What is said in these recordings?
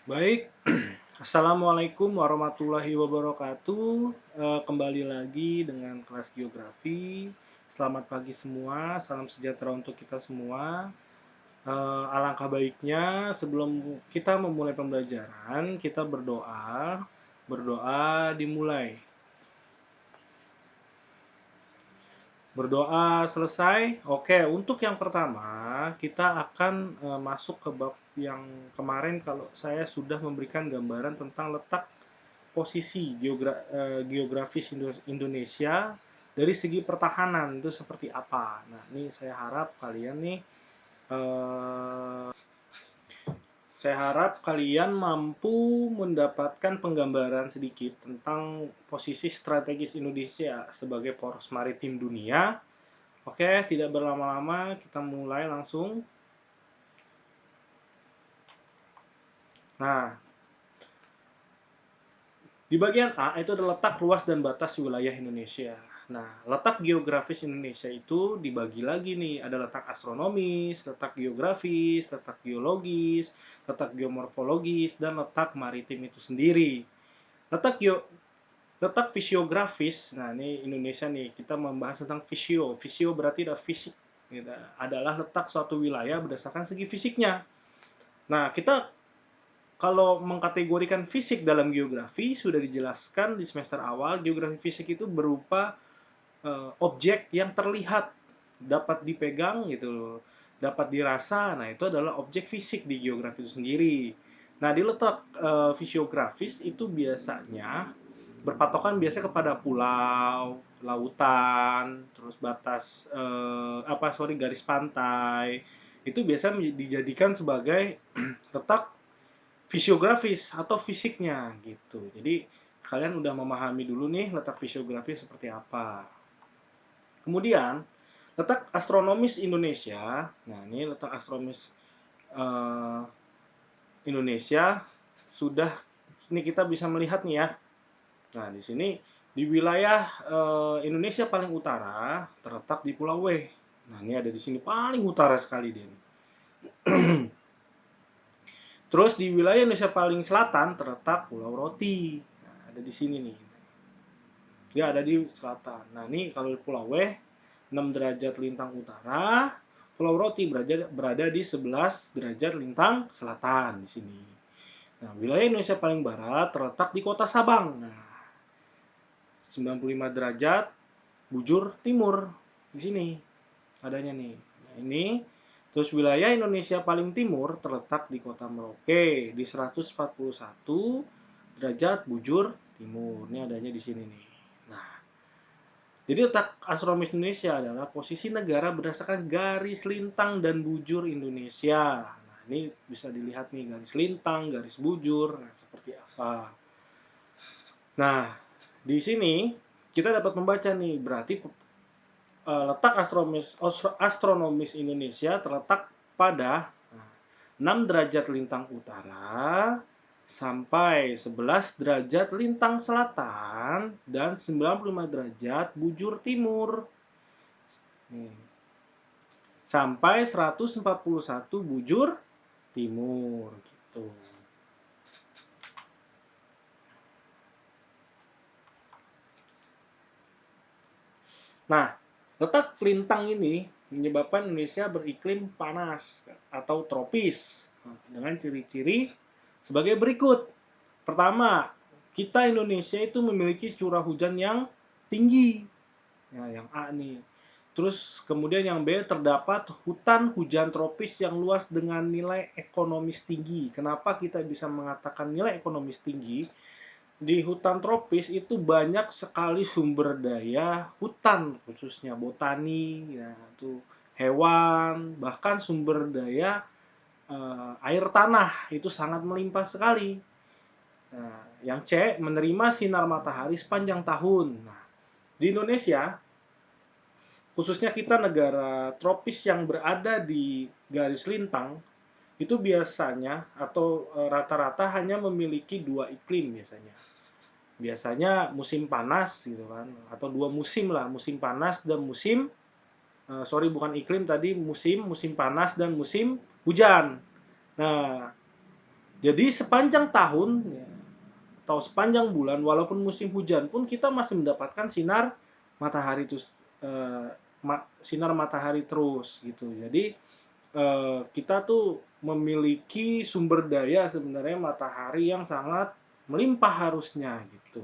Baik, Assalamualaikum warahmatullahi wabarakatuh. Kembali lagi dengan kelas geografi. Selamat pagi semua, salam sejahtera untuk kita semua. Alangkah baiknya sebelum kita memulai pembelajaran, kita berdoa. Berdoa dimulai. Berdoa selesai. Oke, untuk yang pertama, kita akan masuk ke bab yang kemarin kalau saya sudah memberikan gambaran tentang letak posisi geografis Indonesia dari segi pertahanan itu seperti apa. Nah, ini saya harap kalian nih eh, saya harap kalian mampu mendapatkan penggambaran sedikit tentang posisi strategis Indonesia sebagai poros maritim dunia. Oke, tidak berlama-lama, kita mulai langsung. Nah, di bagian A itu adalah letak luas dan batas wilayah Indonesia. Nah, letak geografis Indonesia itu dibagi lagi nih, ada letak astronomis, letak geografis, letak geologis, letak geomorfologis, dan letak maritim itu sendiri. Letak letak fisiografis, nah ini Indonesia nih, kita membahas tentang fisio. Fisio berarti ada fisik, gitu. Adalah letak suatu wilayah berdasarkan segi fisiknya. Nah, kita kalau mengkategorikan fisik dalam geografi sudah dijelaskan di semester awal, geografi fisik itu berupa objek yang terlihat, dapat dipegang gitu, dapat dirasa. Nah, itu adalah objek fisik di geografi itu sendiri. Nah, di letak fisiografis itu biasanya berpatokan biasanya kepada pulau, lautan, terus batas garis pantai. Itu biasa dijadikan sebagai letak fisiografis atau fisiknya gitu. Jadi kalian udah memahami dulu nih letak fisiografi seperti apa. Kemudian letak astronomis Indonesia. Nah, ini letak astronomis uh, Indonesia sudah ini kita bisa melihat nih ya. Nah, di sini di wilayah Indonesia paling utara terletak di Pulau W. Nah, ini ada di sini paling utara sekali dia. Terus di wilayah Indonesia paling selatan terletak Pulau Roti. Nah, ada di sini nih. Dia ada di selatan. Nah, ini kalau Pulau W 6 derajat lintang utara, Pulau Roti berada di 11 derajat lintang selatan di sini. Nah, wilayah Indonesia paling barat terletak di Kota Sabang. Nah, 95 derajat bujur timur di sini adanya nih. Nah, ini terus wilayah Indonesia paling timur terletak di Kota Merauke di 141 derajat bujur timur. Ini adanya di sini nih. Nah, jadi letak astronomis Indonesia adalah posisi negara berdasarkan garis lintang dan bujur Indonesia. Nah, ini bisa dilihat nih garis lintang, garis bujur, nah seperti apa. Nah, di sini kita dapat membaca nih, berarti letak astronomis Indonesia terletak pada 6 derajat lintang utara sampai 11 derajat lintang selatan dan 95 derajat bujur timur. Nih. Sampai 141 bujur timur gitu. Nah, letak lintang ini menyebabkan Indonesia beriklim panas atau tropis dengan ciri-ciri sebagai berikut. Pertama, kita Indonesia itu memiliki curah hujan yang tinggi. Ya, yang A nih. Terus kemudian yang B, terdapat hutan hujan tropis yang luas dengan nilai ekonomis tinggi. Kenapa kita bisa mengatakan nilai ekonomis tinggi? Di hutan tropis itu banyak sekali sumber daya hutan, khususnya botani, ya, itu hewan, bahkan sumber daya air tanah itu sangat melimpah sekali. Nah, yang C, menerima sinar matahari sepanjang tahun. Nah, di Indonesia, khususnya kita negara tropis yang berada di garis lintang, itu biasanya atau rata-rata hanya memiliki dua iklim biasanya. Biasanya musim panas gitu kan, atau dua musim lah, musim panas dan musim bukan iklim tadi, musim panas dan musim hujan. Nah, Jadi sepanjang tahun ya, atau sepanjang bulan, walaupun musim hujan pun kita masih mendapatkan sinar matahari itu, eh, sinar matahari terus gitu. Jadi kita tuh memiliki sumber daya sebenarnya matahari yang sangat melimpah harusnya gitu.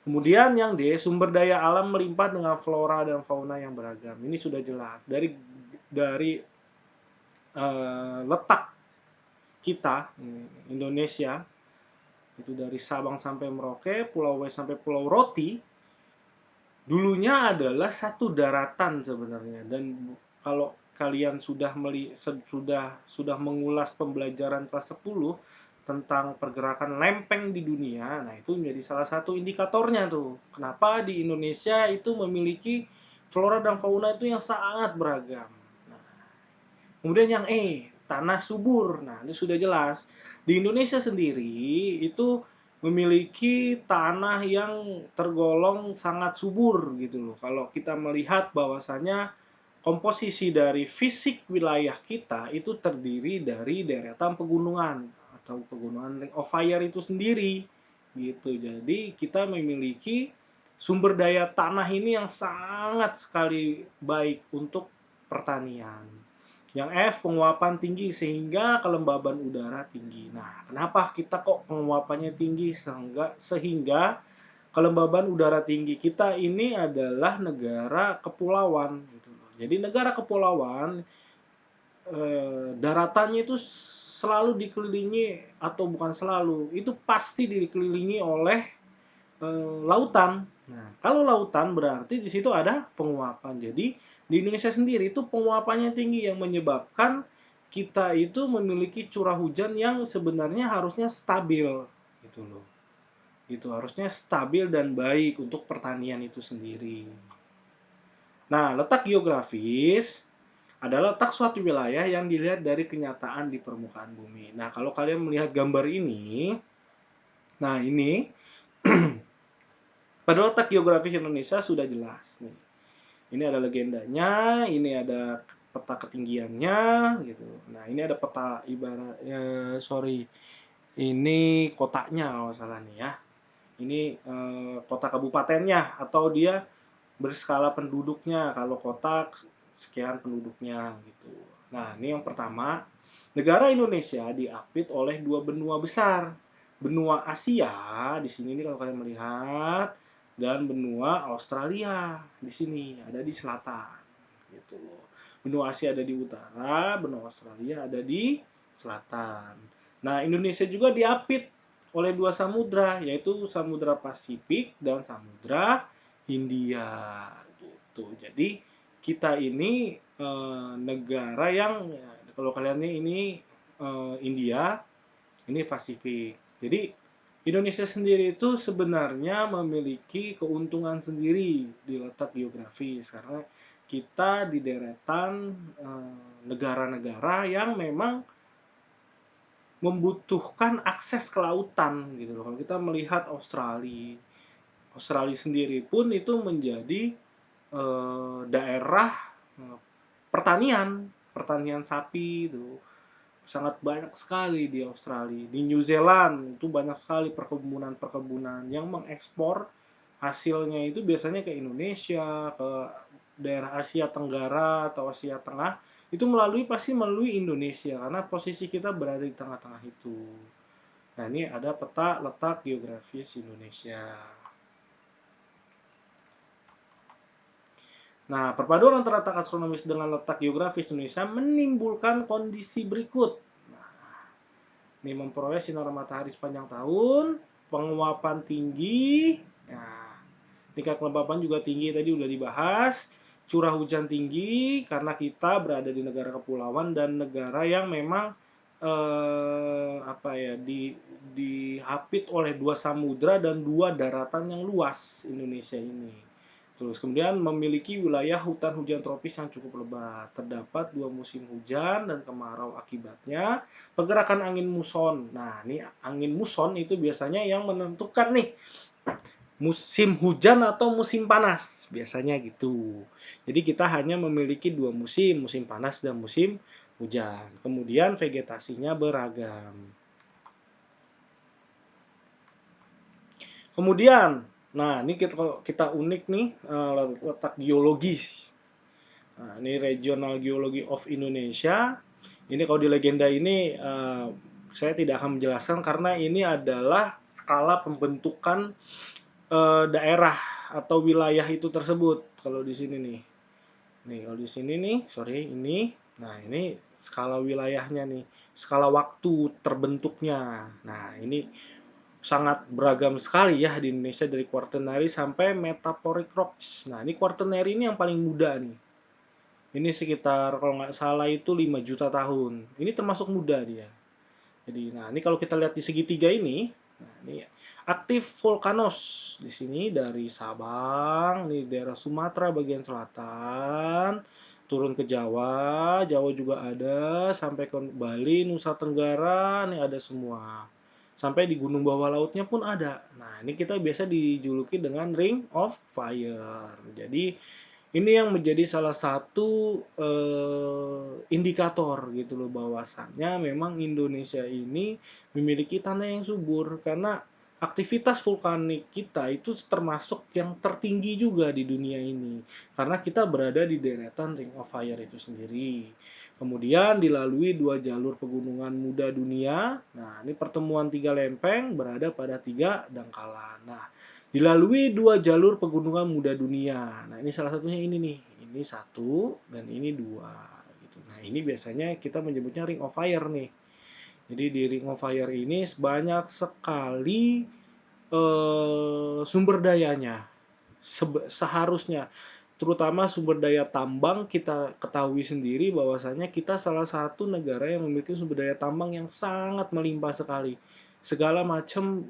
Kemudian yang D, sumber daya alam melimpah dengan flora dan fauna yang beragam. Ini sudah jelas dari letak kita Indonesia, itu dari Sabang sampai Merauke, Pulau W sampai Pulau Roti, dulunya adalah satu daratan sebenarnya. Dan kalau kalian sudah mengulas pembelajaran kelas 10 tentang pergerakan lempeng di dunia, nah itu menjadi salah satu indikatornya tuh. Kenapa di Indonesia itu memiliki flora dan fauna itu yang sangat beragam. Nah, kemudian yang tanah subur. Nah, ini sudah jelas. Di Indonesia sendiri itu memiliki tanah yang tergolong sangat subur gitu loh. Kalau kita melihat bahwasanya komposisi dari fisik wilayah kita itu terdiri dari deretan pegunungan atau pegunungan Ring of Fire itu sendiri gitu. Jadi kita memiliki sumber daya tanah ini yang sangat sekali baik untuk pertanian. Yang F, penguapan tinggi sehingga kelembaban udara tinggi. Nah, kenapa kita kok penguapannya tinggi sehingga kelembaban udara tinggi? Kita ini adalah negara kepulauan gitu. Jadi negara kepulauan daratannya itu selalu dikelilingi, atau bukan selalu, itu pasti dikelilingi oleh lautan. Nah, kalau lautan berarti di situ ada penguapan. Jadi di Indonesia sendiri itu penguapannya tinggi yang menyebabkan kita itu memiliki curah hujan yang sebenarnya harusnya stabil gitu loh. Itu harusnya stabil dan baik untuk pertanian itu sendiri. Nah, letak geografis adalah letak suatu wilayah yang dilihat dari kenyataan di permukaan bumi. Nah, kalau kalian melihat gambar ini, nah ini pada letak geografis Indonesia sudah jelas nih. Ini ada legendanya, ini ada peta ketinggiannya gitu. Nah, ini ada peta ibaratnya, sorry, ini kotanya kalau salah nih ya. Ini kota kabupatennya, atau dia berskala penduduknya. Kalau kota sekian penduduknya gitu. Nah, ini yang pertama, negara Indonesia diapit oleh dua benua besar. Benua Asia di sini nih kalau kalian melihat, dan benua Australia di sini ada di selatan gitu loh. Benua Asia ada di utara, benua Australia ada di selatan. Nah, Indonesia juga diapit oleh dua samudra, yaitu Samudra Pasifik dan Samudra Hindia gitu. Jadi kita ini negara yang, kalau kalian ini India, ini Pasifik. Jadi Indonesia sendiri itu sebenarnya memiliki keuntungan sendiri di letak geografis, karena kita di deretan negara-negara yang memang membutuhkan akses ke lautan gitu loh. Kalau kita melihat Australia, Australia sendiri pun itu menjadi daerah pertanian, pertanian sapi itu sangat banyak sekali di Australia. Di New Zealand itu banyak sekali perkebunan-perkebunan yang mengekspor hasilnya itu biasanya ke Indonesia, ke daerah Asia Tenggara atau Asia Tengah, itu pasti melalui Indonesia karena posisi kita berada di tengah-tengah itu. Nah, ini ada peta letak geografis Indonesia. Nah, perpaduan antara letak astronomis dengan letak geografis Indonesia menimbulkan kondisi berikut. Nah, ini memperoleh sinar matahari sepanjang tahun, penguapan tinggi, nah, tingkat kelembapan juga tinggi, tadi udah dibahas, curah hujan tinggi karena kita berada di negara kepulauan dan negara yang memang dihapit oleh dua samudra dan dua daratan yang luas Indonesia ini. Terus kemudian memiliki wilayah hutan hujan tropis yang cukup lebat. Terdapat dua musim hujan dan kemarau akibatnya pergerakan angin muson. Nah, ini angin muson itu biasanya yang menentukan nih musim hujan atau musim panas. Biasanya gitu. Jadi kita hanya memiliki dua musim, musim panas dan musim hujan. Kemudian vegetasinya beragam. Kemudian, nah ini kita unik nih, letak geologis. Nah, ini Regional Geology of Indonesia. Ini kalau di legenda ini saya tidak akan menjelaskan karena ini adalah skala pembentukan daerah atau wilayah itu tersebut. Kalau di sini nih. Nih, kalau di sini nih, sorry, ini. Nah, ini skala wilayahnya nih. Skala waktu terbentuknya. Nah, ini sangat beragam sekali ya di Indonesia dari Quaternary sampai Metamorphic rocks. Nah, ini Quaternary ini yang paling muda nih. Ini sekitar kalau nggak salah itu 5 juta tahun. Ini termasuk muda dia. Jadi, nah ini kalau kita lihat di segitiga ini, nah ini aktif vulkanos di sini dari Sabang, di daerah Sumatera bagian selatan, turun ke Jawa, Jawa juga ada, sampai ke Bali, Nusa Tenggara, ini ada semua. Sampai di gunung bawah lautnya pun ada. Nah, ini kita biasa dijuluki dengan Ring of Fire. Jadi, ini yang menjadi salah satu indikator gitu loh bahwasannya memang Indonesia ini memiliki tanah yang subur karena aktivitas vulkanik kita itu termasuk yang tertinggi juga di dunia ini karena kita berada di deretan Ring of Fire itu sendiri. Kemudian dilalui dua jalur pegunungan muda dunia. Nah, ini pertemuan tiga lempeng berada pada tiga dangkalan. Nah, dilalui dua jalur pegunungan muda dunia. Nah, ini salah satunya ini nih. Ini satu dan ini dua. Gitu. Nah, ini biasanya kita menyebutnya Ring of Fire nih. Jadi di Ring of Fire ini banyak sekali sumber dayanya. Seharusnya terutama sumber daya tambang kita ketahui sendiri bahwasanya kita salah satu negara yang memiliki sumber daya tambang yang sangat melimpah sekali. Segala macam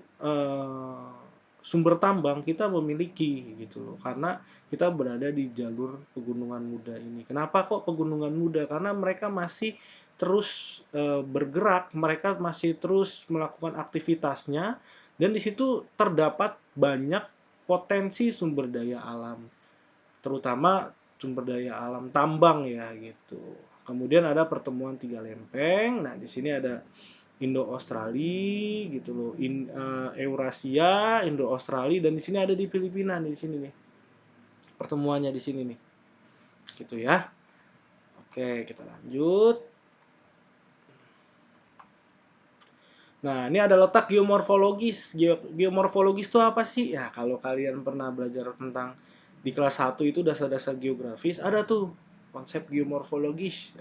sumber tambang kita memiliki gitu loh. Karena kita berada di jalur pegunungan muda ini. Kenapa kok pegunungan muda? Karena mereka masih terus bergerak, mereka masih terus melakukan aktivitasnya dan di situ terdapat banyak potensi sumber daya alam, terutama sumber daya alam tambang ya gitu. Kemudian ada pertemuan tiga lempeng. Nah, di sini ada Indo-Australia gitu loh, Eurasia, Indo-Australia dan di sini ada di Filipina di sini nih. Pertemuannya di sini nih. Gitu ya. Oke, kita lanjut. Nah, ini ada letak geomorfologis. Geomorfologis itu apa sih? Ya, kalau kalian pernah belajar tentang di kelas 1 itu dasar-dasar geografis, ada tuh konsep geomorfologis.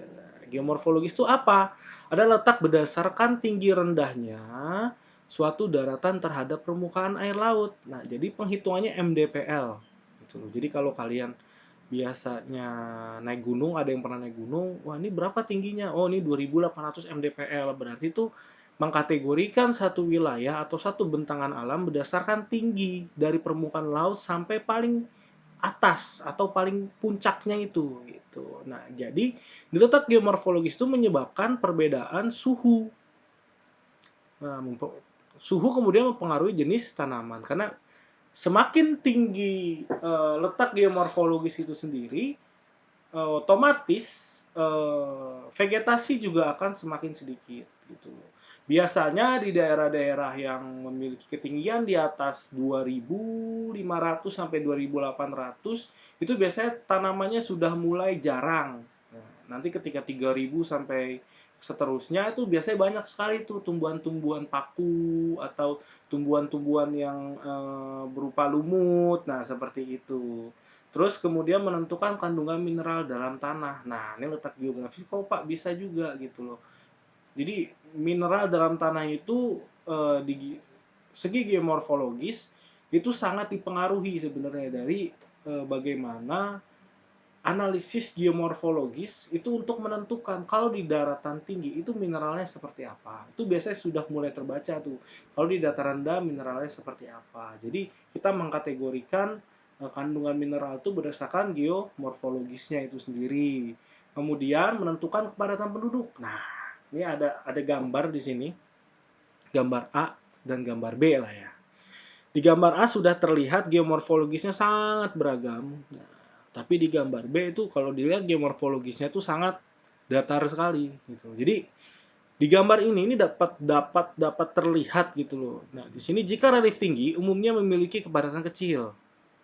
Geomorfologis itu apa? Ada letak berdasarkan tinggi rendahnya suatu daratan terhadap permukaan air laut. Nah, jadi penghitungannya MDPL. Gitu loh. Jadi kalau kalian biasanya naik gunung, ada yang pernah naik gunung, wah ini berapa tingginya? Oh ini 2.800 mdpl, berarti itu mengkategorikan satu wilayah atau satu bentangan alam berdasarkan tinggi dari permukaan laut sampai paling atas atau paling puncaknya itu gitu. Nah, jadi di letak geomorfologis itu menyebabkan perbedaan suhu. Nah, suhu kemudian mempengaruhi jenis tanaman karena semakin tinggi letak geomorfologis itu sendiri, otomatis vegetasi juga akan semakin sedikit gitu. Biasanya di daerah-daerah yang memiliki ketinggian di atas 2.500 sampai 2.800 itu biasanya tanamannya sudah mulai jarang. Nah, nanti ketika 3.000 sampai seterusnya itu biasanya banyak sekali tuh tumbuhan-tumbuhan paku atau tumbuhan-tumbuhan yang berupa lumut. Nah, seperti itu. Terus kemudian menentukan kandungan mineral dalam tanah. Nah, ini letak geografis kok Pak bisa juga gitu loh. Jadi mineral dalam tanah itu di segi geomorfologis itu sangat dipengaruhi sebenarnya dari bagaimana analisis geomorfologis itu untuk menentukan kalau di daratan tinggi itu mineralnya seperti apa. Itu biasanya sudah mulai terbaca tuh. Kalau di dataran rendah mineralnya seperti apa. Jadi kita mengkategorikan kandungan mineral itu berdasarkan geomorfologisnya itu sendiri. Kemudian menentukan kepadatan penduduk. Nah, ini ada gambar di sini. Gambar A dan gambar B lah ya. Di gambar A sudah terlihat geomorfologisnya sangat beragam. Nah, tapi di gambar B itu kalau dilihat geomorfologisnya itu sangat datar sekali gitu. Jadi Di gambar ini dapat dapat dapat terlihat gitu loh. Nah, di sini jika relief tinggi umumnya memiliki kepadatan kecil.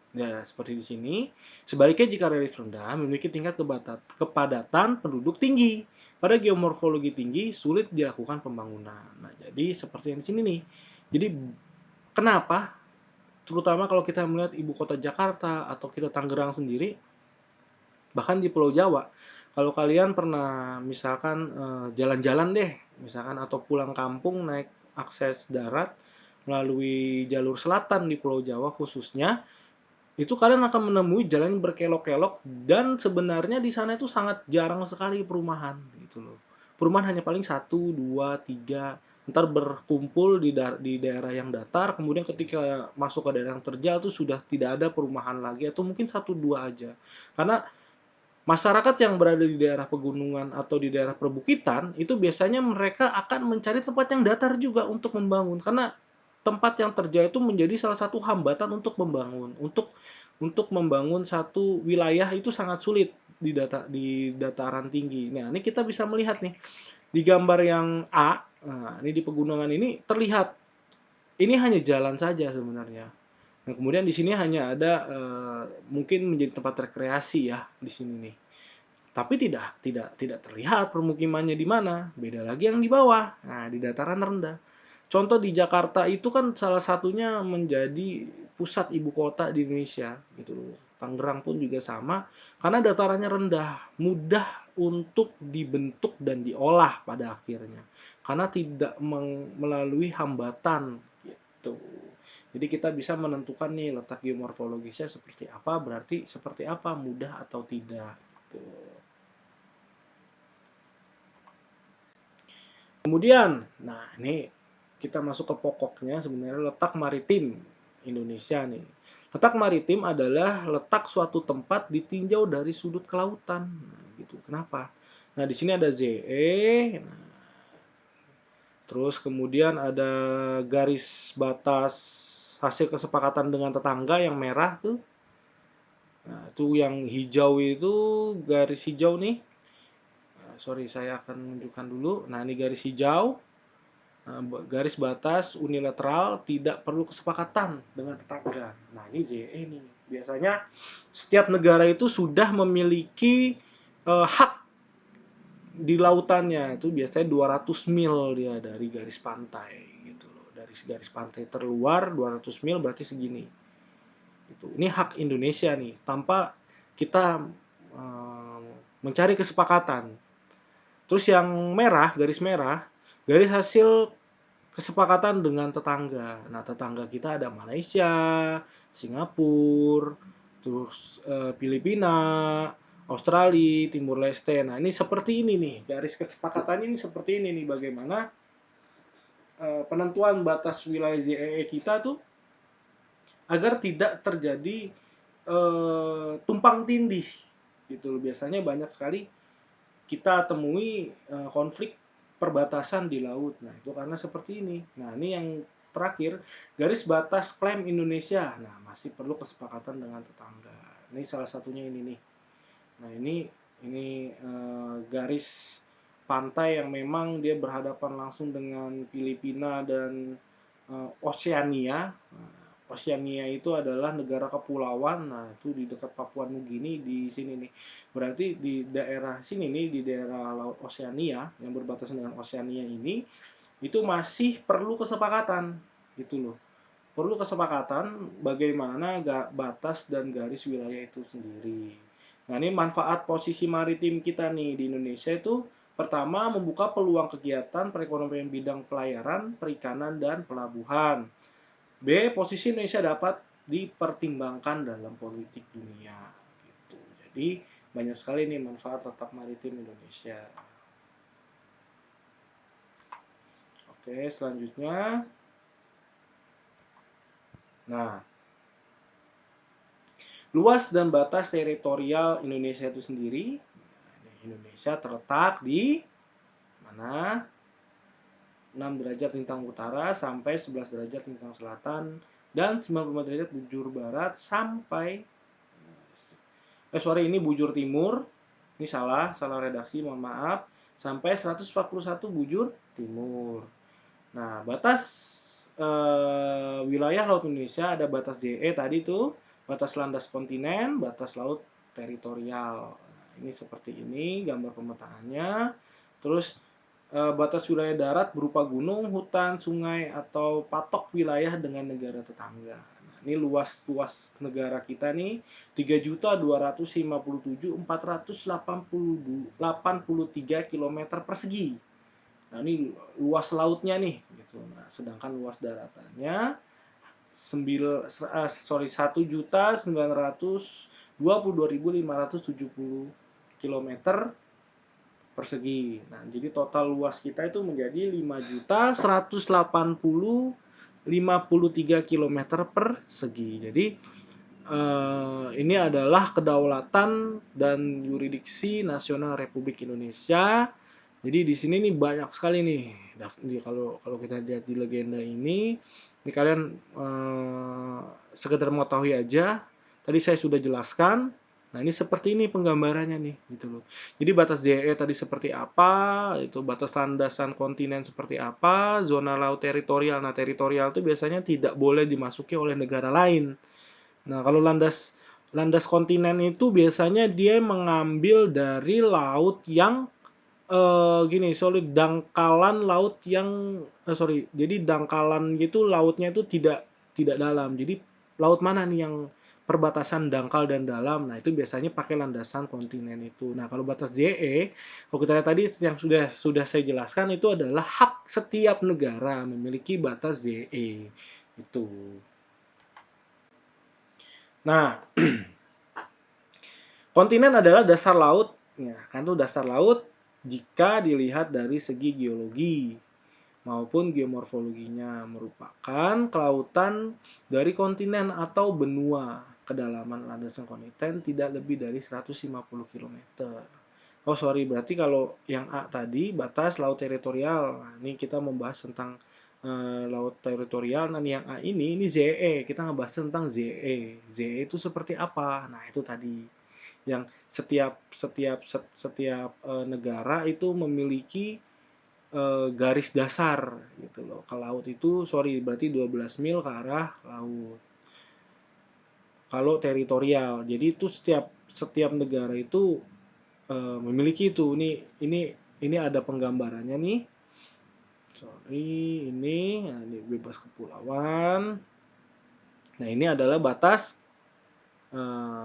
Ya, seperti di sini. Sebaliknya jika relief rendah memiliki tingkat kepadatan penduduk tinggi. Pada geomorfologi tinggi sulit dilakukan pembangunan. Nah, jadi seperti yang di sini nih. Jadi kenapa? Terutama kalau kita melihat ibu kota Jakarta atau kita Tangerang sendiri, bahkan di Pulau Jawa, kalau kalian pernah misalkan jalan-jalan deh, misalkan atau pulang kampung naik akses darat melalui jalur selatan di Pulau Jawa khususnya, itu kalian akan menemui jalan yang berkelok-kelok dan sebenarnya di sana itu sangat jarang sekali perumahan gitu loh. Perumahan hanya paling satu, dua, tiga, ntar berkumpul di daerah yang datar, kemudian ketika masuk ke daerah yang terjal itu sudah tidak ada perumahan lagi atau mungkin satu dua aja. Karena masyarakat yang berada di daerah pegunungan atau di daerah perbukitan itu biasanya mereka akan mencari tempat yang datar juga untuk membangun karena tempat yang terjal itu menjadi salah satu hambatan untuk membangun. Untuk membangun satu wilayah itu sangat sulit di dataran tinggi. Nah, ini kita bisa melihat nih di gambar yang A. Nah, ini di pegunungan ini terlihat ini hanya jalan saja sebenarnya. Nah, kemudian di sini hanya ada mungkin menjadi tempat rekreasi ya di sini nih. Tapi tidak terlihat permukimannya di mana. Beda lagi yang di bawah. Nah, di dataran rendah. Contoh di Jakarta itu kan salah satunya menjadi pusat ibu kota di Indonesia gitu loh. Tangerang pun juga sama karena datarannya rendah, mudah untuk dibentuk dan diolah pada akhirnya. Karena tidak melalui hambatan gitu. Jadi kita bisa menentukan nih letak geomorfologisnya seperti apa, berarti seperti apa, mudah atau tidak gitu. Kemudian, nah ini kita masuk ke pokoknya sebenarnya letak maritim Indonesia nih. Letak maritim adalah letak suatu tempat ditinjau dari sudut kelautan. Nah, gitu. Kenapa? Nah, di sini ada ZE, nah, terus kemudian ada garis batas hasil kesepakatan dengan tetangga yang merah tuh. Nah, itu yang hijau itu garis hijau nih. Nah, sorry, saya akan menunjukkan dulu. Nah, ini garis hijau. Nah, garis batas unilateral tidak perlu kesepakatan dengan tetangga. Nah, ini ZE nih. Biasanya setiap negara itu sudah memiliki hak di lautannya. Itu biasanya 200 mil dia dari garis pantai gitu loh. Dari garis pantai terluar 200 mil berarti segini. Ini hak Indonesia nih, tanpa kita mencari kesepakatan. Terus yang merah, garis hasil kesepakatan dengan tetangga. Nah, tetangga kita ada Malaysia, Singapura, terus Filipina, Australia, Timur Leste. Nah, ini seperti ini nih, garis kesepakatannya ini seperti ini nih, bagaimana penentuan batas wilayah ZEE kita tuh agar tidak terjadi tumpang tindih gitu. Biasanya banyak sekali kita temui konflik perbatasan di laut. Nah, itu karena seperti ini. Nah, ini yang terakhir, garis batas klaim Indonesia. Nah, masih perlu kesepakatan dengan tetangga. Ini salah satunya ini nih. Nah, ini garis pantai yang memang dia berhadapan langsung dengan Filipina dan Oseania. Oceania itu adalah negara kepulauan. Nah, itu di dekat Papua Nugini di sini nih. Berarti di daerah sini nih, di daerah Laut Oceania yang berbatasan dengan Oceania ini, itu masih perlu kesepakatan gitu loh. Perlu kesepakatan bagaimana batas dan garis wilayah itu sendiri. Nah, ini manfaat posisi maritim kita nih di Indonesia itu pertama membuka peluang kegiatan perekonomian bidang pelayaran, perikanan, dan pelabuhan. B. Posisi Indonesia dapat dipertimbangkan dalam politik dunia. Gitu. Jadi banyak sekali nih manfaat letak maritim Indonesia. Oke, selanjutnya. Nah, luas dan batas teritorial Indonesia itu sendiri. Indonesia terletak di mana? 6 derajat lintang utara sampai 11 derajat lintang selatan dan 95 derajat bujur barat sampai sorry, ini bujur timur. Ini salah redaksi, mohon maaf. sampai 141 bujur timur. Nah, batas wilayah laut Indonesia ada batas JE tadi tuh, batas landas kontinen, batas laut teritorial. Nah, ini seperti ini gambar pemetaannya. Terus batas wilayah darat berupa gunung, hutan, sungai, atau patok wilayah dengan negara tetangga. Nah, ini luas negara kita nih 3.257.483 km persegi. Nah, ini luas lautnya nih gitu. Nah, sedangkan luas daratannya 1.922.570 km persegi. Nah, jadi total luas kita itu menjadi 5.180.053 km persegi. Jadi ini adalah kedaulatan dan yurisdiksi nasional Republik Indonesia. Jadi di sini nih banyak sekali nih. Kalau kita lihat di legenda ini kalian sekedar mengetahui aja. Tadi saya sudah jelaskan. Nah, ini seperti ini penggambarannya nih, gitu loh. Jadi batas JE tadi seperti apa, itu batas landasan kontinen seperti apa, zona laut teritorial. Nah, teritorial itu biasanya tidak boleh dimasuki oleh negara lain. Nah, kalau landas kontinen itu biasanya dia mengambil dari laut yang dangkalan laut yang jadi dangkalan gitu lautnya itu tidak dalam. Jadi laut mana nih yang perbatasan dangkal dan dalam. Nah, itu biasanya pakai landasan kontinen itu. Nah, kalau batas JE, kalau kita lihat tadi yang sudah saya jelaskan itu adalah hak setiap negara memiliki batas JE. Itu. Nah, kontinen adalah dasar laut. Ya, kan itu dasar laut jika dilihat dari segi geologi maupun geomorfologinya, merupakan kelautan dari kontinen atau benua. Kedalaman landasan kontinen tidak lebih dari 150 km. Oh sorry, berarti kalau yang A tadi batas laut teritorial. Nah, ini kita membahas tentang laut teritorial. Nah, yang A ini ZE. Kita ngebahas tentang ZE. ZE itu seperti apa? Nah, itu tadi yang setiap negara itu memiliki garis dasar gitu loh. Ke laut itu berarti 12 mil ke arah laut. Kalau teritorial. Jadi itu setiap negara itu memiliki itu. Ini ada penggambarannya nih. Ini bebas kepulauan. Nah, ini adalah batas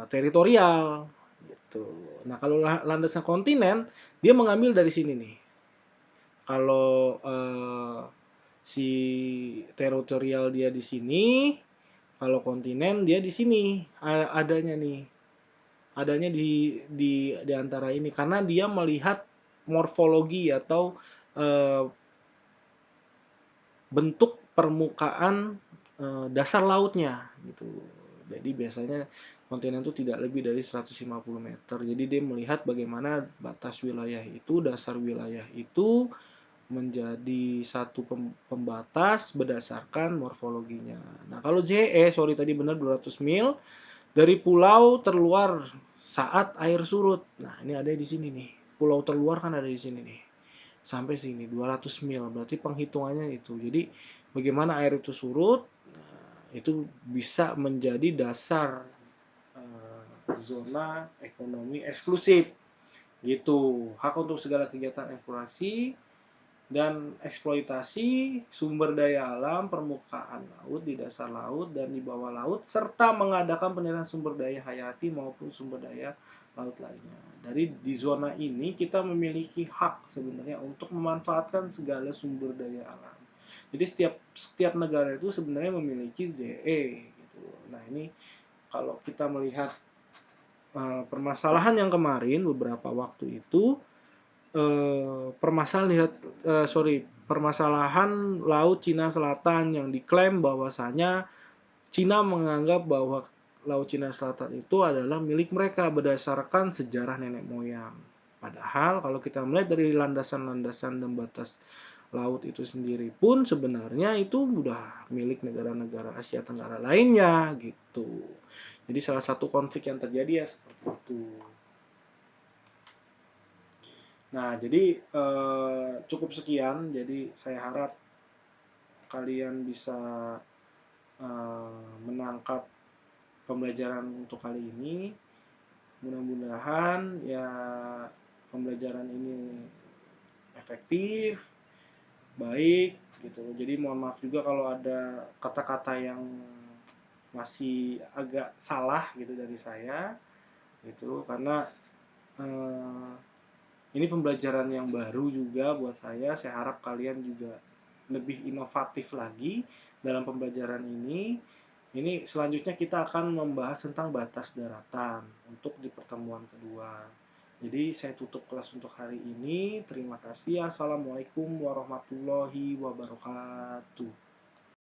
teritorial gitu. Nah, kalau landasan kontinen dia mengambil dari sini nih. Kalau si teritorial dia di sini, kalau kontinen dia di sini adanya nih. Adanya di antara ini karena dia melihat morfologi atau bentuk permukaan dasar lautnya gitu. Jadi biasanya kontinen itu tidak lebih dari 150 meter. Jadi dia melihat bagaimana batas wilayah itu, dasar wilayah itu menjadi satu pembatas berdasarkan morfologinya. Nah, kalau JE, tadi benar 200 mil dari pulau terluar saat air surut. Nah, ini ada di sini nih. Pulau terluar kan ada di sini nih. Sampai sini 200 mil. Berarti penghitungannya itu. Jadi bagaimana air itu surut, itu bisa menjadi dasar zona ekonomi eksklusif. Gitu. Hak untuk segala kegiatan eksplorasi dan eksploitasi sumber daya alam permukaan laut, di dasar laut, dan di bawah laut, serta mengadakan penelitian sumber daya hayati maupun sumber daya laut lainnya. Dari di zona ini kita memiliki hak sebenarnya untuk memanfaatkan segala sumber daya alam. Jadi setiap negara itu sebenarnya memiliki ZE. Gitu. Nah, ini kalau kita melihat permasalahan yang kemarin beberapa waktu itu, permasalahan laut Cina Selatan yang diklaim bahwasanya Cina menganggap bahwa laut Cina Selatan itu adalah milik mereka berdasarkan sejarah nenek moyang. Padahal kalau kita melihat dari landasan-landasan dan batas laut itu sendiri pun sebenarnya itu udah milik negara-negara Asia Tenggara lainnya gitu. Jadi salah satu konflik yang terjadi ya seperti itu. Nah, jadi cukup sekian. Jadi saya harap kalian bisa menangkap pembelajaran untuk kali ini. Mudah-mudahan ya pembelajaran ini efektif, baik gitu. Jadi mohon maaf juga kalau ada kata-kata yang masih agak salah gitu dari saya gitu, karena eh, ini pembelajaran yang baru juga buat saya. Saya harap kalian juga lebih inovatif lagi dalam pembelajaran ini. Ini selanjutnya kita akan membahas tentang batas daratan untuk di pertemuan kedua. Jadi saya tutup kelas untuk hari ini. Terima kasih. Assalamualaikum warahmatullahi wabarakatuh.